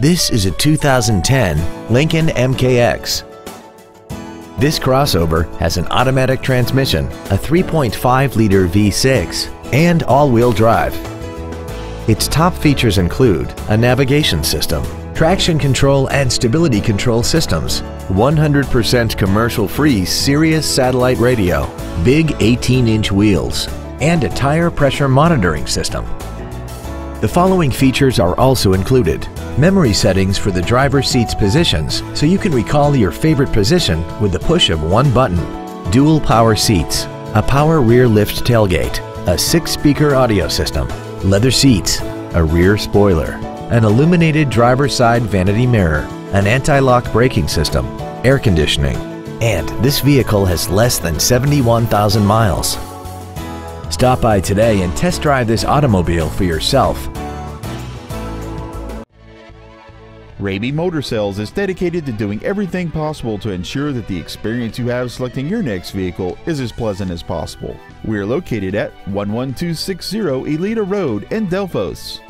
This is a 2010 Lincoln MKX. This crossover has an automatic transmission, a 3.5-liter V6, and all-wheel drive. Its top features include a navigation system, traction control and stability control systems, 100% commercial-free Sirius satellite radio, big 18-inch wheels, and a tire pressure monitoring system. The following features are also included: memory settings for the driver's seat's positions so you can recall your favorite position with the push of one button, dual power seats, a power rear lift tailgate, a 6-speaker audio system, leather seats, a rear spoiler, an illuminated driver's side vanity mirror, an anti-lock braking system, air conditioning, and this vehicle has less than 71,000 miles. Stop by today and test drive this automobile for yourself. Raby Motor Sales is dedicated to doing everything possible to ensure that the experience you have selecting your next vehicle is as pleasant as possible. We are located at 11260 Elita Road in Delphos.